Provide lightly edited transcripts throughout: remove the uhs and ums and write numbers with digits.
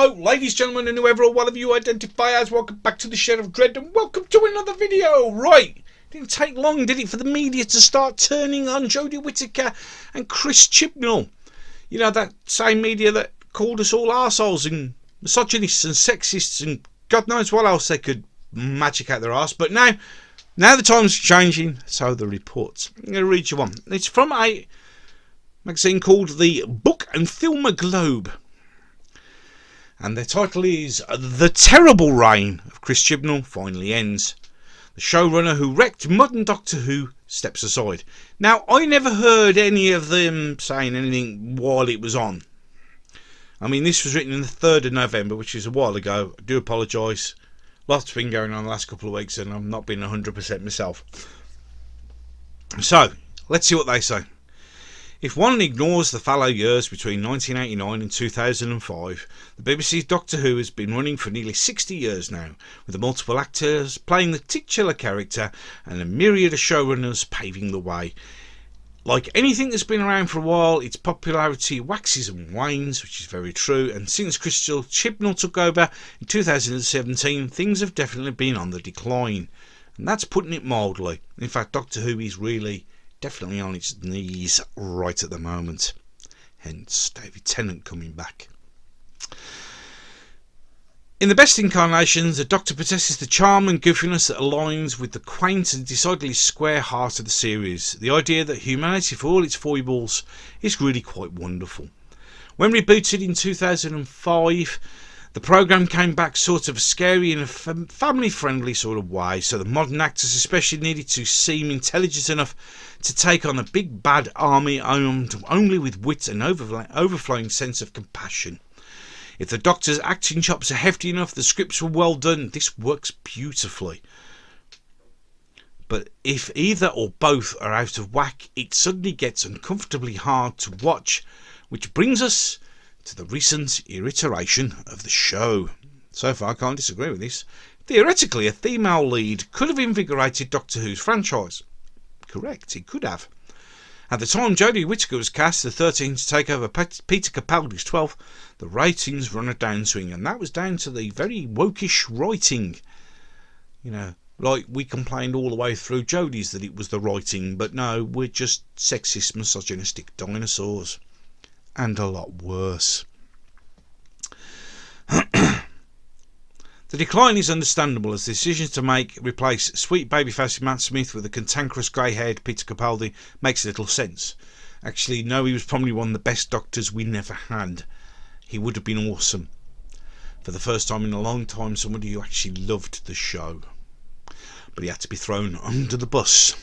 Hello, ladies, gentlemen, and whoever or whatever you identify as. Welcome back to the Shed of Dread, and welcome to another video. Right, didn't take long, did it, for the media to start turning on Jodie Whittaker and Chris Chibnall? You know, that same media that called us all arseholes and misogynists and sexists and God knows what else they could magic out their arse. But now the time's changing, so the reports. I'm going to read you one. It's from a magazine called the Book and Film Globe. And their title is The Terrible Reign of Chris Chibnall Finally Ends. The showrunner who wrecked modern Doctor Who steps aside. Now, I never heard any of them saying anything while it was on. I mean, this was written on the 3rd of November, which is a while ago. I do apologise. Lots been going on the last couple of weeks and I've not been 100% myself. So, let's see what they say. If one ignores the fallow years between 1989 and 2005, the BBC's Doctor Who has been running for nearly 60 years now, with the multiple actors playing the titular character and a myriad of showrunners paving the way. Like anything that's been around for a while, its popularity waxes and wanes, which is very true, and since Chris Chibnall took over in 2017, things have definitely been on the decline. And that's putting it mildly. In fact, Doctor Who is really definitely on its knees right at the moment. Hence David Tennant coming back. In the best incarnations, the Doctor possesses the charm and goofiness that aligns with the quaint and decidedly square heart of the series. The idea that humanity, for all its foibles, is really quite wonderful. When rebooted in 2005, the programme came back sort of scary in a family-friendly sort of way, so the modern actors especially needed to seem intelligent enough to take on a big bad army armed only with wit and overflowing sense of compassion. If the Doctor's acting chops are hefty enough, the scripts were well done, this works beautifully. But if either or both are out of whack, it suddenly gets uncomfortably hard to watch, which brings us to the recent iteration of the show. So far I can't disagree with this. Theoretically, a female lead could have invigorated Doctor Who's franchise. Correct, it could have. At the time Jodie Whittaker was cast, the 13th to take over Peter Capaldi's 12th, the ratings run a downswing, and that was down to the very wokish writing. You know, like we complained all the way through Jodie's that it was the writing, but no, we're just sexist, misogynistic dinosaurs. And a lot worse. The decline is understandable, as the decision to replace sweet baby-faced Matt Smith with a cantankerous grey-haired Peter Capaldi makes little sense. Actually, no, he was probably one of the best Doctors we never had. He would have been awesome. For the first time in a long time, somebody who actually loved the show. But he had to be thrown under the bus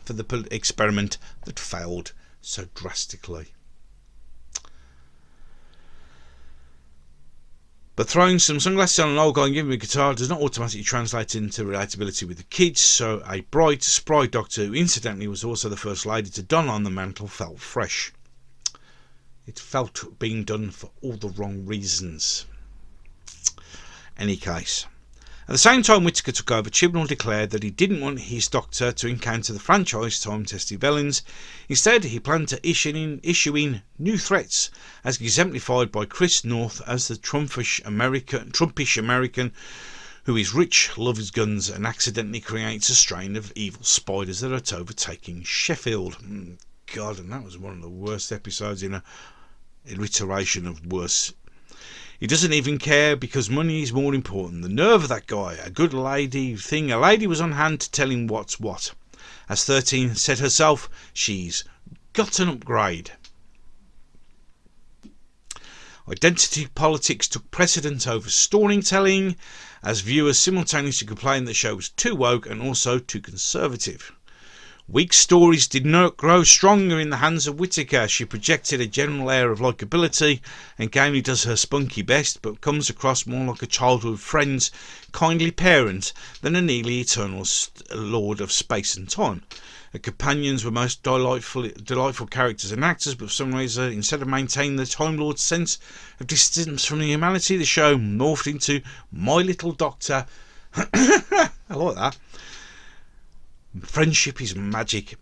for the experiment that failed so drastically. But throwing some sunglasses on an old guy and giving him a guitar does not automatically translate into relatability with the kids, so a bright, spry Doctor, who incidentally was also the first lady to don on the mantle, felt fresh. It felt being done for all the wrong reasons. Any case. At the same time Whittaker took over, Chibnall declared that he didn't want his Doctor to encounter the franchise time-tested villains. Instead, he planned to issue in new threats, as exemplified by Chris North as the Trumpish American who is rich, loves guns, and accidentally creates a strain of evil spiders that are overtaking Sheffield. God, and that was one of the worst episodes in an iteration of worse. He doesn't even care because money is more important. The nerve of that guy. A good lady thing. A lady was on hand to tell him what's what. As 13 said herself, she's got an upgrade. Identity politics took precedence over storytelling, as viewers simultaneously complained the show was too woke and also too conservative. Weak stories did not grow stronger in the hands of Whittaker. She projected a general air of likeability and gamely does her spunky best, but comes across more like a childhood friend's kindly parent than a nearly eternal lord of space and time. Her companions were most delightful characters and actors, but for some reason, instead of maintaining the Time Lord's sense of distance from the humanity, the show morphed into My Little Doctor. I like that. Friendship is magic.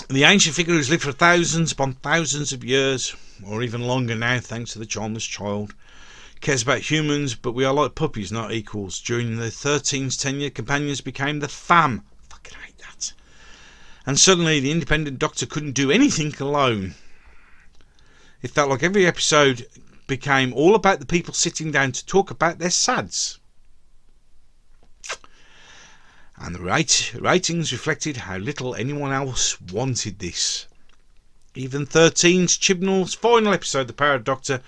The ancient figure who's lived for thousands upon thousands of years, or even longer now, thanks to the charmless child, cares about humans, but we are like puppies, not equals. During the 13's tenure, companions became the fam. Fucking hate that. And suddenly the independent Doctor couldn't do anything alone. It felt like every episode became all about the people sitting down to talk about their sads. And the ratings reflected how little anyone else wanted this. Even 13's Chibnall's final episode, The Power of Doctor,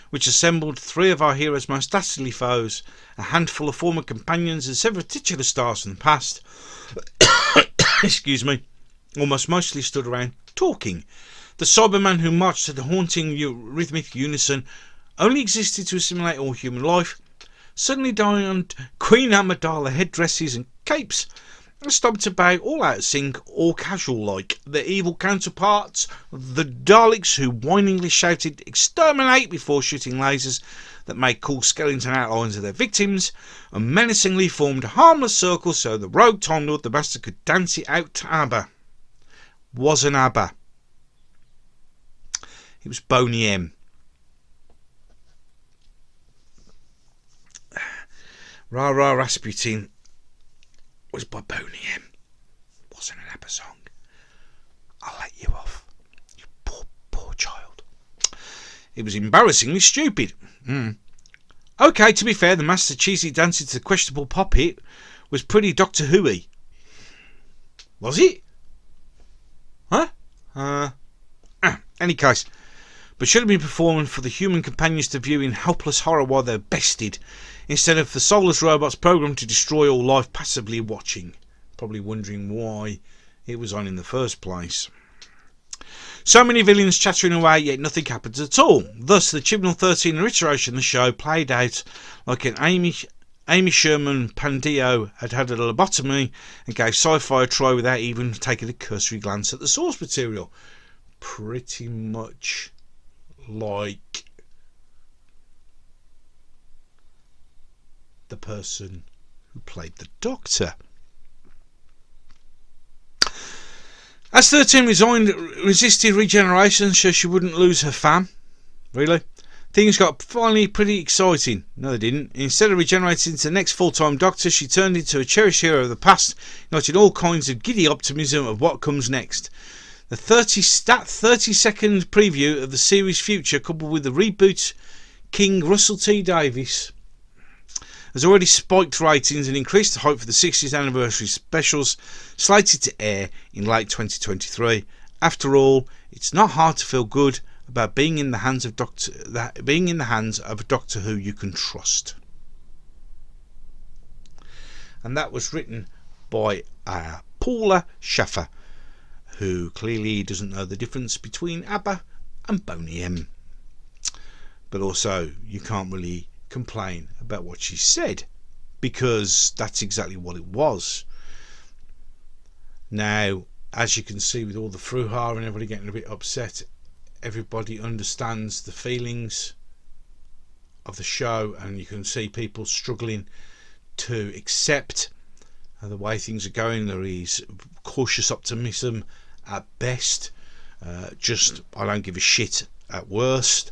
which assembled three of our hero's most dastardly foes, a handful of former companions and several titular stars from the past, excuse me, almost mostly stood around talking. The Cyberman who marched to the haunting rhythmic unison only existed to assimilate all human life, suddenly donned Queen Amidala headdresses and capes, and stopped about all out of sync or casual like. Their evil counterparts, the Daleks, who whiningly shouted "exterminate" before shooting lasers that made cool skeleton outlines of their victims, and menacingly formed a harmless circle so the rogue Time Lord the Master could dance it out to ABBA. Wasn't ABBA. It was Boney M. Rah Rah Rasputin was by Boney M. Wasn't an ABBA song. I'll let you off. You poor child. It was embarrassingly stupid. Okay, to be fair, the Master cheesy dancing to the questionable pop hit was pretty Doctor Who-y. Was it? Huh? Any case. But should have been performed for the human companions to view in helpless horror while they're bested, instead of the soulless robots programmed to destroy all life passively watching, probably wondering why it was on in the first place. So many villains chattering away, yet nothing happens at all. Thus, the Chibnall 13 iteration of the show played out like an Amy Sherman Pandio had a lobotomy and gave sci-fi a try without even taking a cursory glance at the source material. Pretty much like the person who played the Doctor. As 13 resisted regeneration so she wouldn't lose her fam. Really? Things got finally pretty exciting. No, they didn't. Instead of regenerating into the next full-time Doctor, she turned into a cherished hero of the past, igniting all kinds of giddy optimism of what comes next. The 30-second preview of the series' future, coupled with the reboot King Russell T Davies, has already spiked ratings and increased the hype for the 60th anniversary specials slated to air in late 2023. After all, it's not hard to feel good about being in the hands of a Doctor Who you can trust. And that was written by Paula Schaffer, who clearly doesn't know the difference between ABBA and Boney M. But also, you can't really complain about what she said, because that's exactly what it was. Now, as you can see, with all the brouhaha and everybody getting a bit upset, everybody understands the feelings of the show, and you can see people struggling to accept the way things are going. There is cautious optimism at best, just I don't give a shit at worst.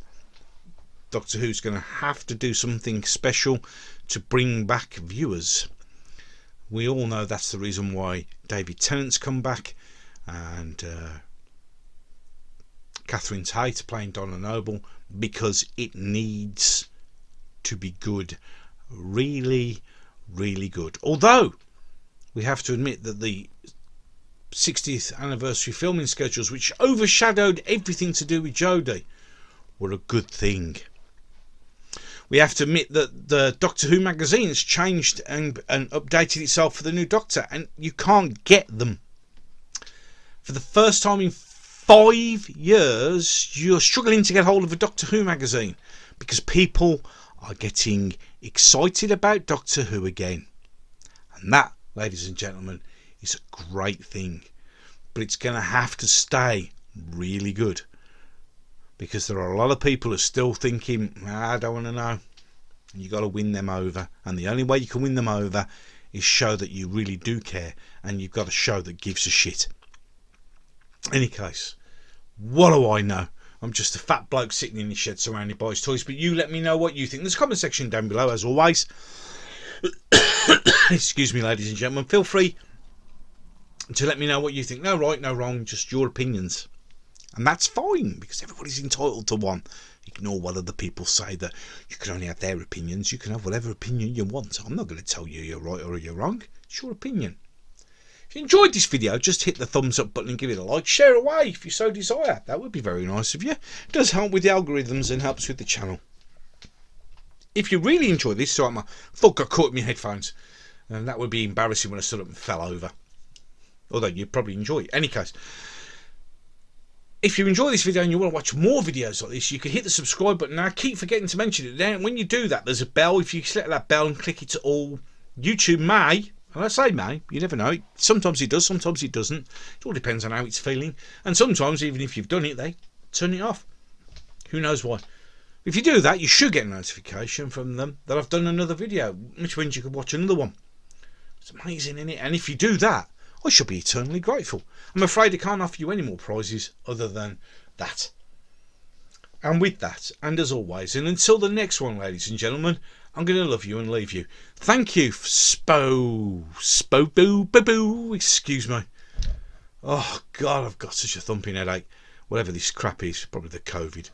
Doctor Who's going to have to do something special to bring back viewers. We all know that's the reason why David Tennant's come back, and Catherine Tate playing Donna Noble, because it needs to be good. Really, really good. Although we have to admit that the 60th anniversary filming schedules, which overshadowed everything to do with Jodie, were a good thing. We have to admit that the Doctor Who magazine's changed and updated itself for the new Doctor, and you can't get them. For the first time in 5 years, you're struggling to get hold of a Doctor Who magazine, because people are getting excited about Doctor Who again. And that, ladies and gentlemen, is a great thing. But it's going to have to stay really good, because there are a lot of people who are still thinking, I don't want to know. You got to win them over, and the only way you can win them over is show that you really do care, and you've got a show that gives a shit. Any case, what do I know? I'm just a fat bloke sitting in the shed surrounded by his toys. But you let me know what you think. There's a comment section down below, as always. Excuse me, ladies and gentlemen. Feel free to let me know what you think. No right, no wrong, just your opinions. And that's fine, because everybody's entitled to one. Ignore what other people say, that you can only have their opinions. You can have whatever opinion you want. I'm not going to tell you you're right or you're wrong. It's your opinion. If you enjoyed this video, just hit the thumbs up button and give it a like. Share away if you so desire. That would be very nice of you. It does help with the algorithms and helps with the channel. If you really enjoy this, so my foot got caught in my headphones, and that would be embarrassing when I stood up and fell over. Although you'd probably enjoy it. Any case, if you enjoy this video and you want to watch more videos like this, you can hit the subscribe button. Now, I keep forgetting to mention it. Then when you do that, there's a bell. If you select that bell and click it to all, YouTube may, and I say may, you never know. Sometimes it does, sometimes it doesn't. It all depends on how it's feeling. And sometimes, even if you've done it, they turn it off. Who knows why? If you do that, you should get a notification from them that I've done another video, which means you can watch another one. It's amazing, isn't it? And if you do that, I should be eternally grateful. I'm afraid I can't offer you any more prizes other than that. And with that, and as always, and until the next one, ladies and gentlemen, I'm going to love you and leave you. Thank you for boo, excuse me. Oh, God, I've got such a thumping headache. Whatever this crap is, probably the COVID.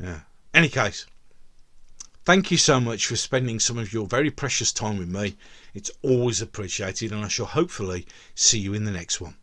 Yeah. Any case, thank you so much for spending some of your very precious time with me. It's always appreciated, and I shall hopefully see you in the next one.